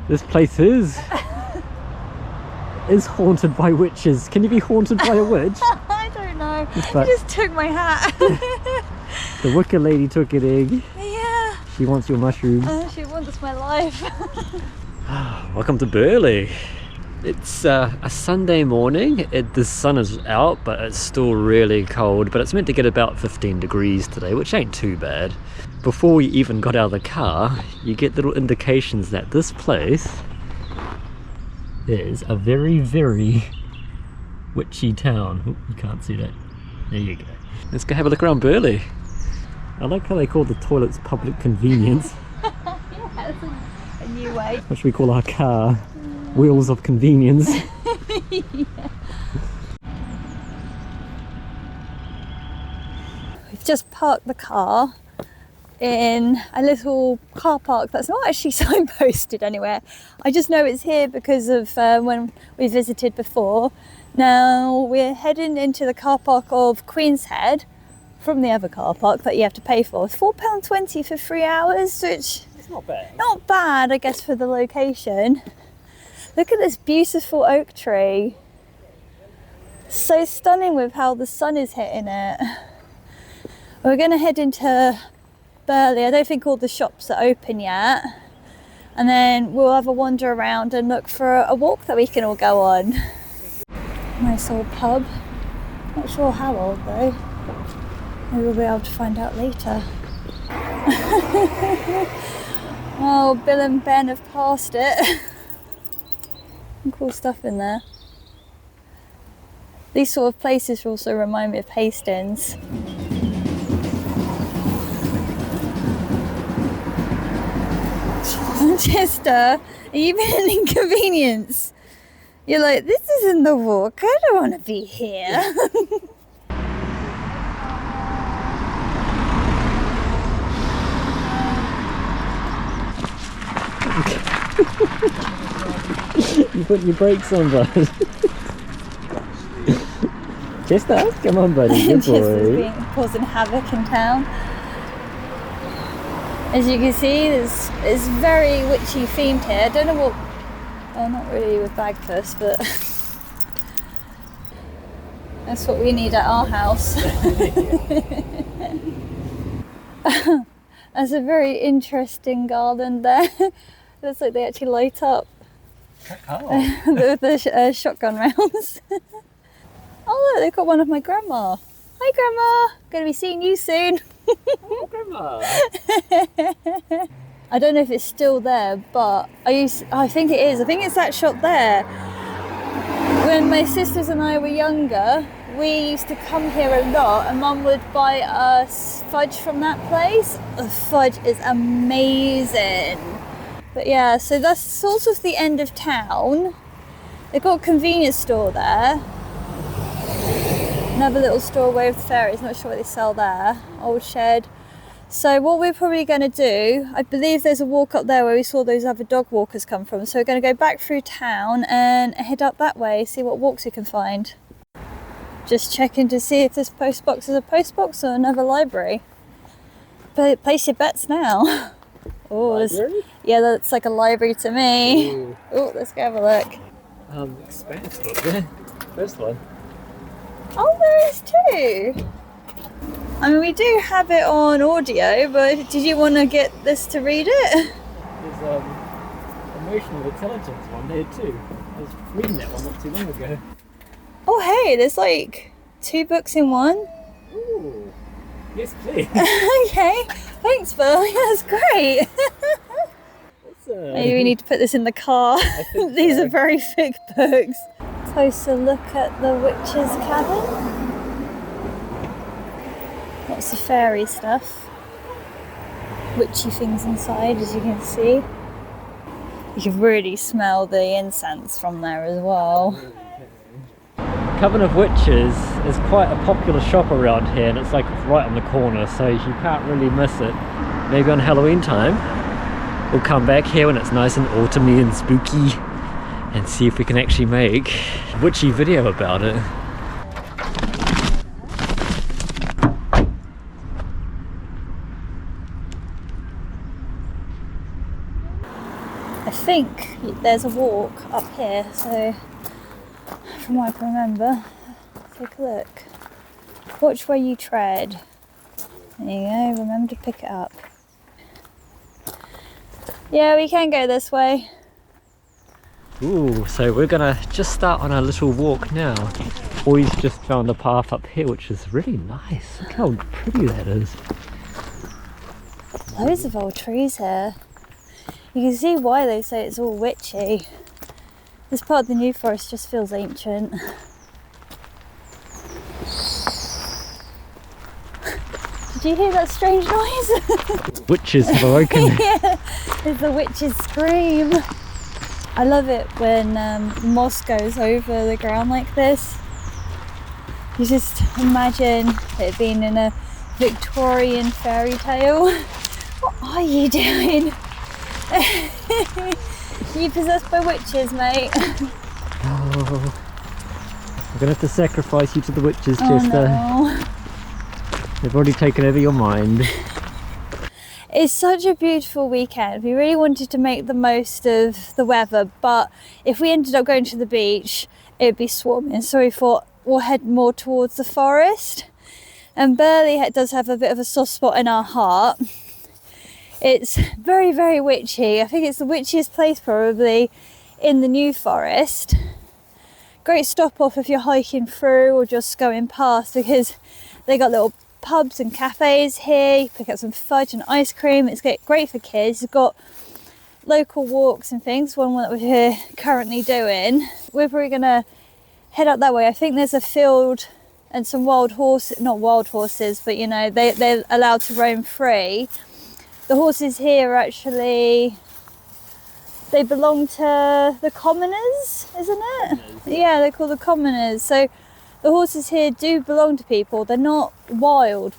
This place is haunted by witches. Can you be haunted by a witch? I don't know. But You just took my hat. the wicker lady took it, egg. Yeah. She wants your mushroom. She wants my life. Welcome to Burley. It's a Sunday morning. The sun is out, but it's still really cold. But it's meant to get about 15 degrees today, which ain't too bad. Before we even got out of the car, you get little indications that this place is a very, very witchy town. Ooh, you can't see that. There you go. Let's go have a look around Burley. I like how they call the toilets public convenience. Yeah, that's a new way. What should we call our car? Wheels of convenience. Yeah. We've just parked the car in a little car park that's not actually signposted anywhere. I just know it's here because of when we visited before. Now we're heading into the car park of Queen's Head from the other car park that you have to pay for. It's £4.20 for 3 hours, which It's not bad. not bad, I guess, for the location. Look at this beautiful oak tree. So stunning with how the sun is hitting it. We're going to head into Burley. I don't think all the shops are open yet. And then we'll have a wander around and look for a walk that we can all go on. Nice old pub. Not sure how old though. Maybe we'll be able to find out later. Oh, Bill and Ben have passed it. Some cool stuff in there. These sort of places also remind me of Hastings. Manchester, even an inconvenience. You're like, this isn't the walk. I don't want to be here. You put your brakes on, bud. Chester, come on, buddy. Good boy. Causing havoc in town. As you can see, it's very witchy themed here. I don't know what. Well, not really with Bagpuss, but that's what we need at our house. That's a very interesting garden there. Looks like they actually light up. Oh. With the shotgun rounds. Oh look, they've got one of my grandma. Hi Grandma, gonna be seeing you soon. Oh, Grandma. I don't know if it's still there, but I think it is. I think it's that shop there. When my sisters and I were younger, we used to come here a lot and Mum would buy us fudge from that place. The fudge is amazing. But yeah, so that's sort of the end of town. They've got a convenience store there. Another little store away with the ferries, not sure what they sell there. Old shed. So what we're probably going to do, I believe there's a walk up there where we saw those other dog walkers come from. So we're going to go back through town and head up that way, see what walks we can find. Just checking to see if this post box is a post box or another library. But place your bets now. Oh, yeah, that's like a library to me. Oh, let's go have a look. Expanse book there. First one. Oh, there is two. I mean, we do have it on audio, but did you want to get this to read it? There's emotional intelligence one there too. I was reading that one not too long ago. Oh, hey, there's like 2 books in one. Ooh. Yes, please. Okay, thanks, Bill. Yeah, that's great. Maybe we need to put this in the car. These are very thick books. Closer look at the witch's cabin. Lots of fairy stuff. Witchy things inside, as you can see. You can really smell the incense from there as well. Coven of Witches is quite a popular shop around here, and it's like right on the corner, so you can't really miss it. Maybe on Halloween time we'll come back here when it's nice and autumny and spooky and see if we can actually make a witchy video about it. I think there's a walk up here, so from what I can remember, take a look. Watch where you tread. There you go, remember to pick it up. Yeah, we can go this way. Ooh, so we're gonna just start on our little walk now. Boys just found a path up here, which is really nice. Look how pretty that is. Loads of old trees here. You can see why they say it's all witchy. This part of the New Forest just feels ancient. Did you hear that strange noise? Witches have awoken. Yeah, it's the witch's scream. I love it when moss goes over the ground like this. You just imagine it being in a Victorian fairy tale. What are you doing? You possessed by witches, mate. Oh, I'm gonna have to sacrifice you to the witches, Oh, Chester. no. They've already taken over your mind. It's such a beautiful weekend. We really wanted to make the most of the weather, but if we ended up going to the beach, it'd be swarming. So we thought we'll head more towards the forest. And Burley does have a bit of a soft spot in our heart. It's very, very witchy. I think it's the witchiest place probably in the New Forest. Great stop off if you're hiking through or just going past, because they got little pubs and cafes here. You pick up some fudge and ice cream. It's great for kids. It's got local walks and things. One that we're currently doing. We're probably gonna head up that way. I think there's a field and some wild horses, not wild horses, but you know, they're allowed to roam free. The horses here are actually, they belong to the commoners, isn't it? Yeah, they're called the commoners. So the horses here do belong to people. They're not wild,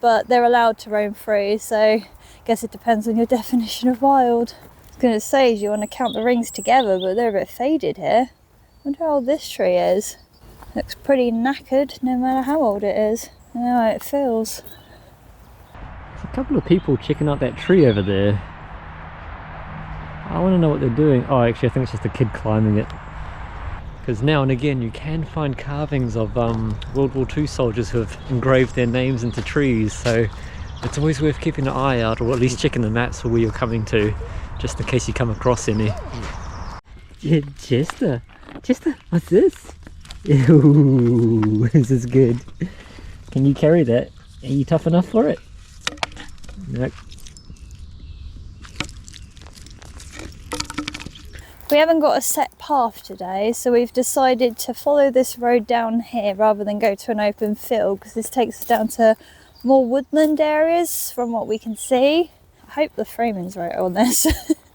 but they're allowed to roam free. So I guess it depends on your definition of wild. I was going to say, do you want to count the rings together, but they're a bit faded here. I wonder how old this tree is. Looks pretty knackered, no matter how old it is. I know how it feels. There's a couple of people checking out that tree over there. I want to know what they're doing. Oh, actually I think it's just a kid climbing it. Because now and again you can find carvings of World War II soldiers who have engraved their names into trees, so it's always worth keeping an eye out, or at least checking the maps for where you're coming to, just in case you come across any. Yeah, Chester, what's this? Ooh, this is good. Can you carry that? Are you tough enough for it? Nope. We haven't got a set path today, so we've decided to follow this road down here rather than go to an open field, because this takes us down to more woodland areas from what we can see. I hope the framing's right on this.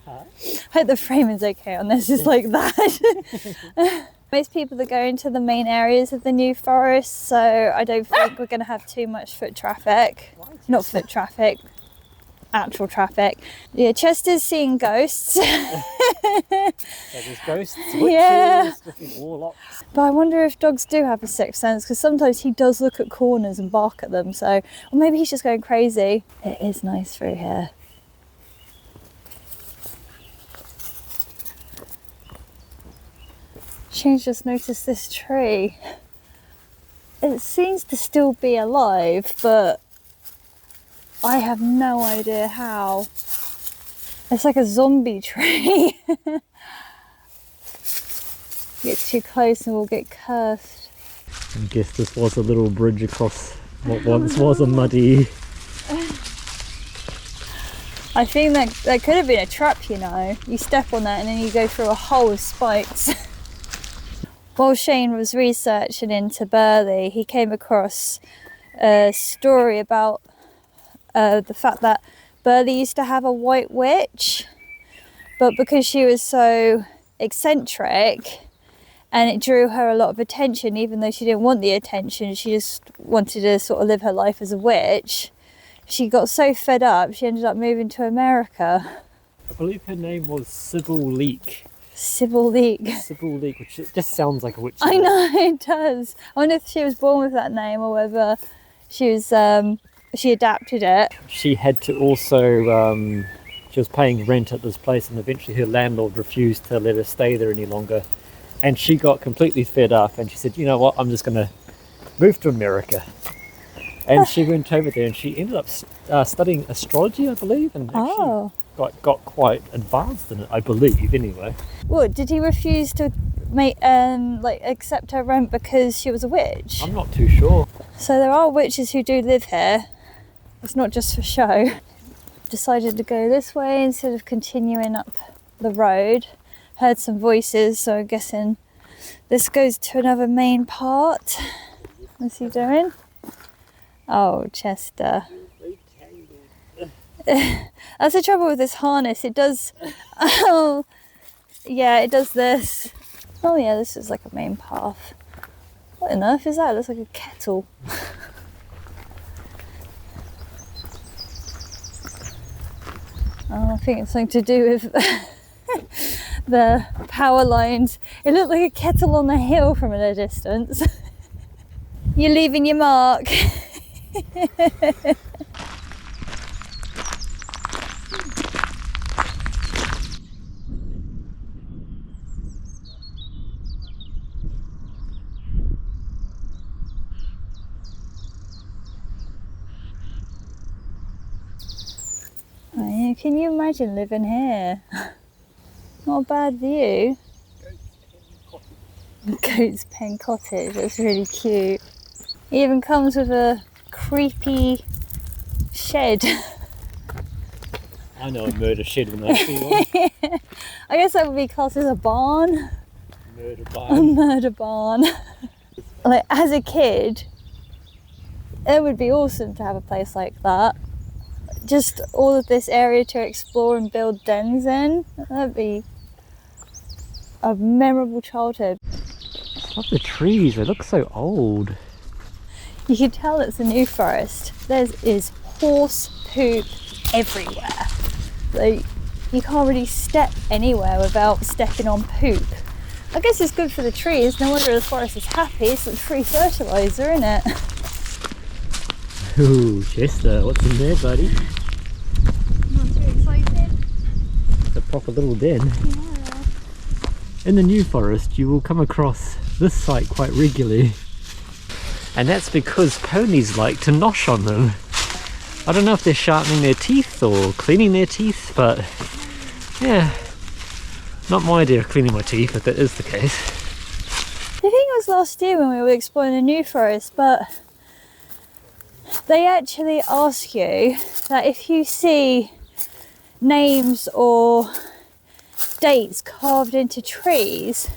I hope the framing's okay on this. It's like that. Most people are going to the main areas of the New Forest, so I don't think we're going to have too much foot traffic. Not foot traffic, actual traffic. Yeah, Chester's seeing ghosts. There's ghosts, witches, Yeah. different warlocks. But I wonder if dogs do have a sixth sense, because sometimes he does look at corners and bark at them, so, or maybe he's just going crazy. It is nice through here. Shane's just noticed this tree. It seems to still be alive, but I have no idea how. It's like a zombie tree. Get too close and we'll get cursed. I guess this was a little bridge across what once was a muddy... I think that could have been a trap, you know. You step on that and then you go through a hole of spikes. While Shane was researching into Burley, he came across a story about the fact that Burley used to have a white witch, but because she was so eccentric and it drew her a lot of attention, even though she didn't want the attention, she just wanted to sort of live her life as a witch. She got so fed up, she ended up moving to America. I believe her name was Sybil Leek. Sybil Leek. Sybil Leek, which just sounds like a witch. I know, it does. I wonder if she was born with that name or whether she was she adapted it. She had to also She was paying rent at this place, and eventually her landlord refused to let her stay there any longer. And she got completely fed up, and she said, you know what, I'm just going to move to America. And she went over there, and she ended up studying astrology, I believe, and actually got quite advanced in it, I believe, anyway. What, did he refuse to accept her rent because she was a witch? I'm not too sure. So there are witches who do live here. It's not just for show. Decided to go this way instead of continuing up the road. Heard some voices, so I'm guessing this goes to another main part. What's he doing? Oh, Chester. That's the trouble with this harness. It does. Oh, yeah, it does this. Oh, yeah, this is like a main path. What on earth is that? It looks like a kettle. Oh, I think it's something to do with the power lines. It looked like a kettle on the hill from a distance. You're leaving your mark. Oh, can you imagine living here? Not a bad view. Goat's Pen Cottage, that's really cute. It even comes with a creepy shed. I know a murder shed when I see one. I guess that would be classed as a barn. Murder barn. A murder barn. Like, as a kid, it would be awesome to have a place like that. Just all of this area to explore and build dens in. That'd be a memorable childhood. I love the trees, they look so old. You can tell it's a new forest. There is horse poop everywhere. Like, you can't really step anywhere without stepping on poop. I guess it's good for the trees. No wonder the forest is happy. It's like free fertiliser, isn't it? Ooh, Chester, what's in there, buddy? Not too excited. It's a proper little den. Yeah. In the New Forest, you will come across this site quite regularly. And that's because ponies like to nosh on them. I don't know if they're sharpening their teeth or cleaning their teeth, but yeah, not my idea of cleaning my teeth if that is the case. I think it was last year when we were exploring the New Forest, but they actually ask you that if you see names or dates carved into trees,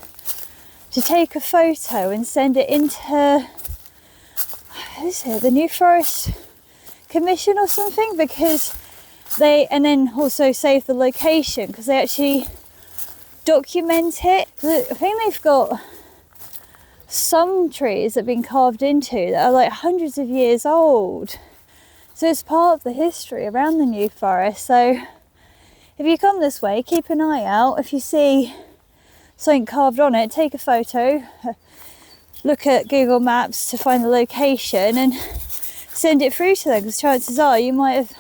to take a photo and send it into, what is it, the New Forest Commission or something, because they, and then also save the location, because they actually document it. I think they've got some trees that have been carved into that are like hundreds of years old, so it's part of the history around the New Forest. So if you come this way, keep an eye out. If you see something carved on it, take a photo, look at Google Maps to find the location and send it through to them, because chances are you might have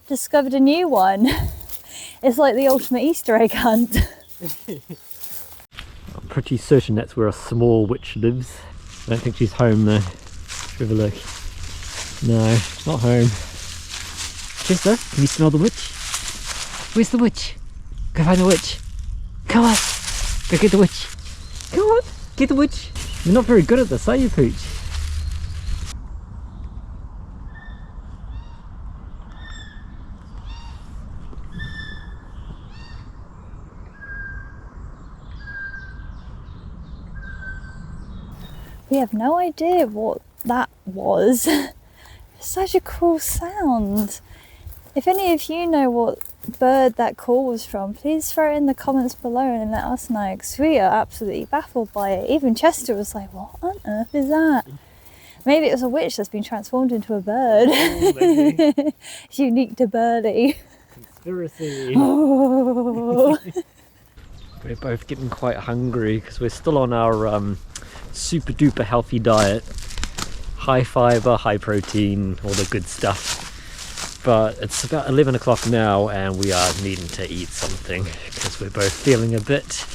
discovered a new one. It's like the ultimate Easter egg hunt. I'm pretty certain that's where a small witch lives. I don't think she's home though. Let's have a look. No, not home. Chester, can you smell the witch? Where's the witch? Go find the witch. Come on, go get the witch. Come on, get the witch. You're not very good at this, are you, Pooch? We have no idea what that was. Such a cool sound. If any of you know what bird that call was from, please throw it in the comments below and let us know, because we are absolutely baffled by it. Even Chester was like, what on earth is that? Maybe it was a witch that's been transformed into a bird. Oh, maybe. It's unique to Burley. Conspiracy. Oh. We're both getting quite hungry because we're still on our super duper healthy diet. High fiber, high protein, all the good stuff. But it's about 11 o'clock now and we are needing to eat something because we're both feeling a bit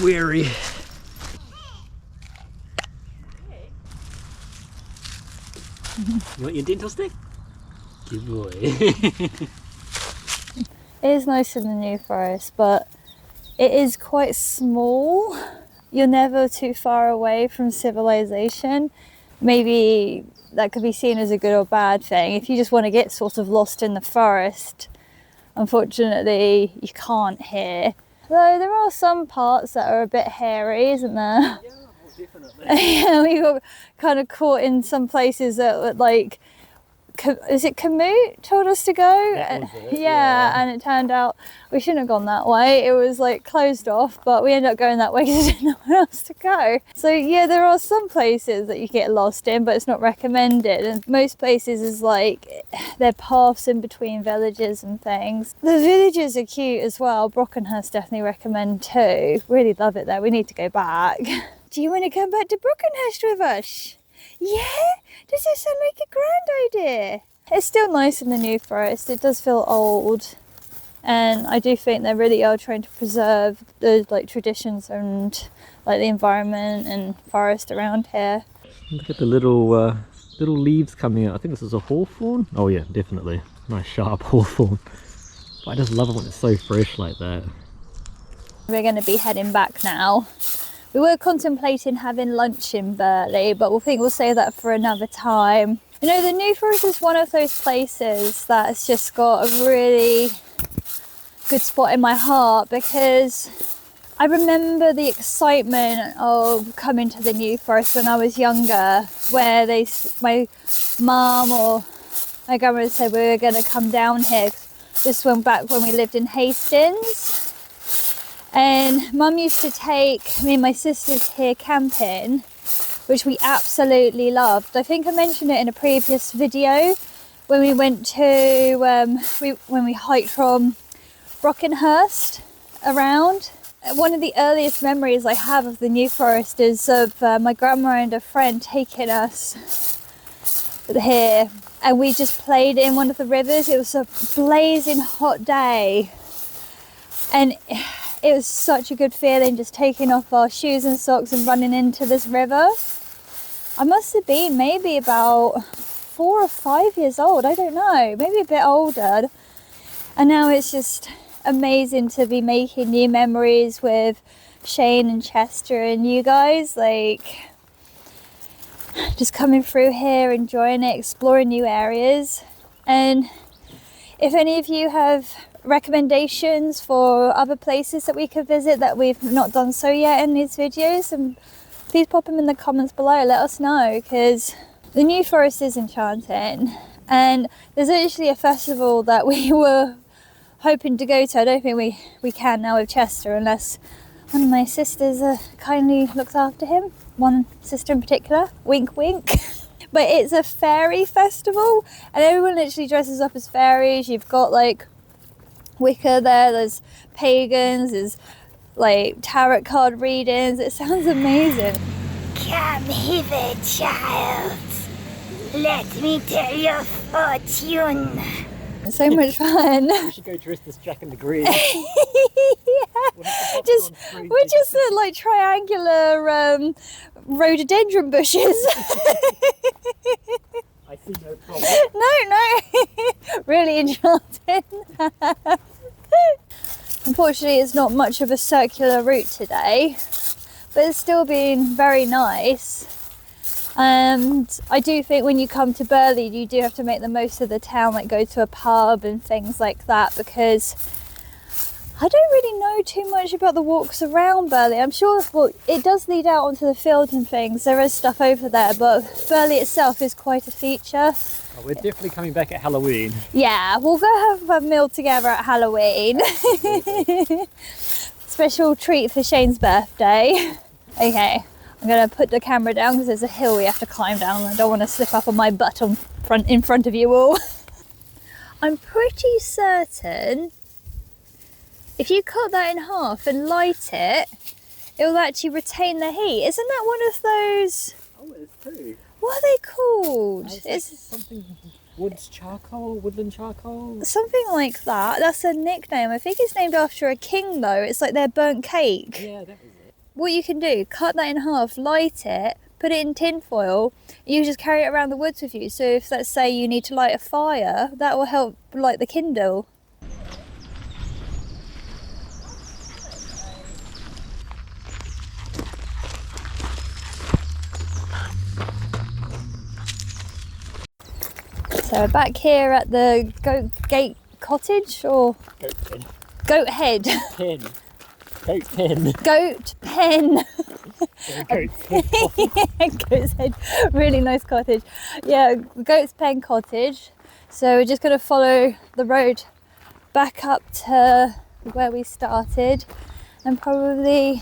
weary. You want your dental stick? Good boy. It is nice in the New Forest, but it is quite small. You're never too far away from civilization. Maybe that could be seen as a good or bad thing. If you just want to get sort of lost in the forest, unfortunately you can't here. Though there are some parts that are a bit hairy, isn't there? Yeah, well, definitely. Yeah, we got kind of caught in some places that were like, is it Kamut told us to go? That was it, yeah, and it turned out we shouldn't have gone that way. It was like closed off, but we ended up going that way because there's nowhere else to go. So yeah, there are some places that you get lost in, but it's not recommended. And most places is like, there are paths in between villages and things. The villages are cute as well. Brockenhurst definitely recommend too. Really love it there. We need to go back. Do you want to come back to Brockenhurst with us? Yeah? Does that sound like a grand idea? It's still nice in the New Forest. It does feel old. And I do think they really are trying to preserve the like traditions and like the environment and forest around here. Look at the little leaves coming out. I think this is a hawthorn. Oh yeah, definitely. Nice sharp hawthorn. But I just love it when it's so fresh like that. We're going to be heading back now. We were contemplating having lunch in Burley, but we'll save that for another time. You know, the New Forest is one of those places that's just got a really good spot in my heart because I remember the excitement of coming to the New Forest when I was younger, where my mum or my grandmother said we were going to come down here. This went back when we lived in Hastings. And Mum used to take me and my sisters here camping, which we absolutely loved. I think I mentioned it in a previous video when we went to, when we hiked from Brockenhurst around. One of the earliest memories I have of the New Forest is of my grandma and a friend taking us here. And we just played in one of the rivers. It was a blazing hot day. And it was such a good feeling just taking off our shoes and socks and running into this river. I must have been maybe about 4 or 5 years old, I don't know, maybe a bit older. And now it's just amazing to be making new memories with Shane and Chester and you guys, like just coming through here, enjoying it, exploring new areas. And if any of you have recommendations for other places that we could visit that we've not done so yet in these videos, and please pop them in the comments below, let us know, because the New Forest is enchanting. And there's actually a festival that we were hoping to go to. I don't think we can now with Chester unless one of my sisters kindly looks after him, one sister in particular, wink wink. But it's a fairy festival and everyone literally dresses up as fairies. You've got like Wicca there's pagans, there's like tarot card readings. It sounds amazing. Come hither, child. Let me tell your fortune. It's so much fun. We should go dressed as Jack and the Green. Yeah, we're just like triangular rhododendron bushes. I see no problem. No, really enchanting. Unfortunately, it's not much of a circular route today, but it's still been very nice. And I do think when you come to Burley, you do have to make the most of the town, like go to a pub and things like that, because I don't really know too much about the walks around Burley. I'm sure, well, it does lead out onto the field and things. There is stuff over there, but Burley itself is quite a feature. Oh, we're definitely coming back at Halloween. Yeah, we'll go have a meal together at Halloween. Special treat for Shane's birthday. Okay, I'm gonna put the camera down because there's a hill we have to climb down and I don't want to slip up on my butt in front of you all. I'm pretty certain if you cut that in half and light it, it will actually retain the heat. Isn't that one of those? Oh, it is too. What are they called? It's something Woods charcoal? Woodland charcoal? Something like that. That's a nickname. I think it's named after a king though. It's like their burnt cake. Yeah, that was it. What you can do, cut that in half, light it, put it in tin foil, and you just carry it around the woods with you. So if, let's say, you need to light a fire, that will help light the kindle. So we're back here at the Goat Gate Cottage, or Goat pen. Goat Head. Pen. Goat pen. Goat Pen. Goat pen. Goat's Head. Really nice cottage. Yeah, Goat's Pen Cottage. So we're just going to follow the road back up to where we started and probably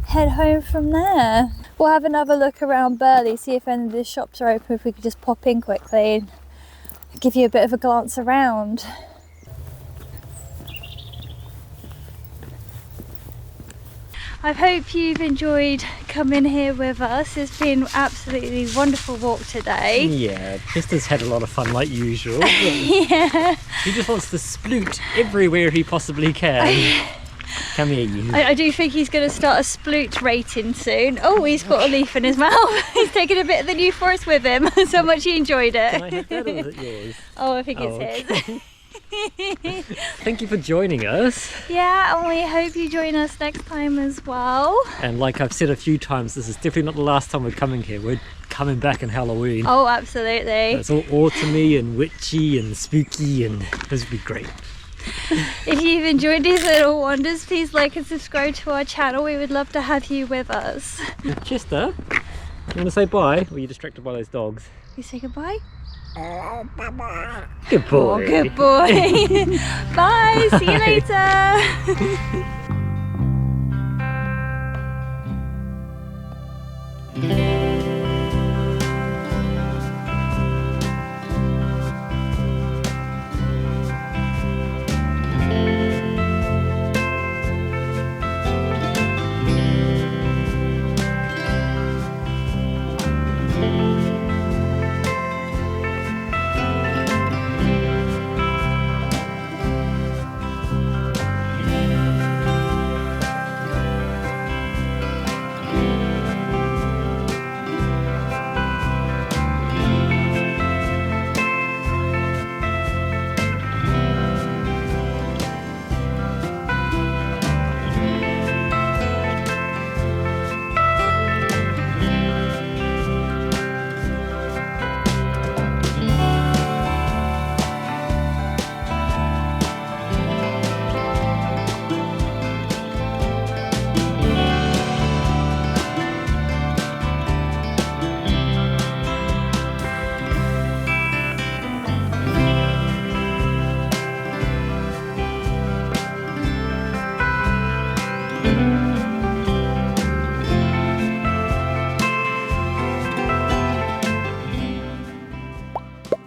head home from there. We'll have another look around Burley, see if any of the shops are open, if we could just pop in quickly and give you a bit of a glance around. I hope you've enjoyed coming here with us. It's been absolutely wonderful walk today. Yeah, Chester's had a lot of fun like usual. Yeah. He just wants to sploot everywhere he possibly can. Come here, you. I do think he's going to start a sploot rating soon. Oh, he's got a leaf in his mouth. He's taking a bit of the New Forest with him. So much he enjoyed it. Can I have that, or is it yours? Oh, I think it's Okay. his. Thank you for joining us. Yeah, and we hope you join us next time as well. And like I've said a few times, this is definitely not the last time we're coming here. We're coming back in Halloween. Oh, absolutely. It's all autumny and witchy and spooky, and this would be great. If you've enjoyed these little wonders, please like and subscribe to our channel. We would love to have you with us. Chester, you want to say bye? Or are you distracted by those dogs? We say goodbye. Good boy. Oh, good boy. Bye. See you later.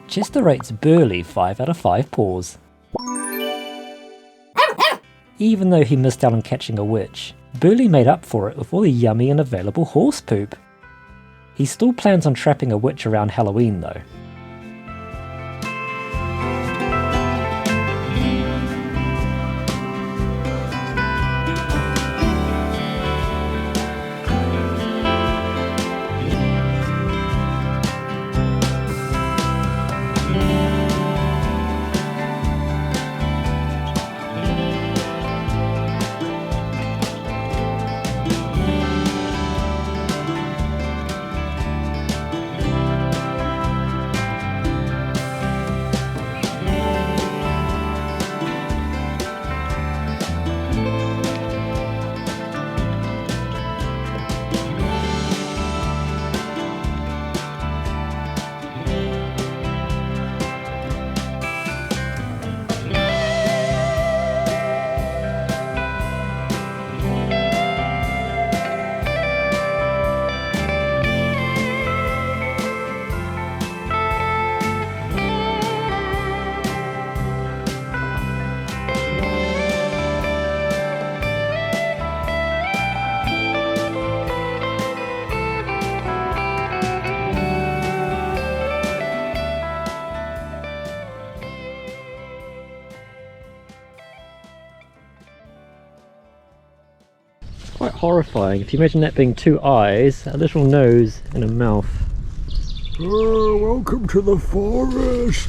Chester rates Burley 5 out of 5 paws. Even though he missed out on catching a witch, Burley made up for it with all the yummy and available horse poop. He still plans on trapping a witch around Halloween though. quite horrifying. If you imagine that being two eyes, a little nose and a mouth. Oh, welcome to the forest.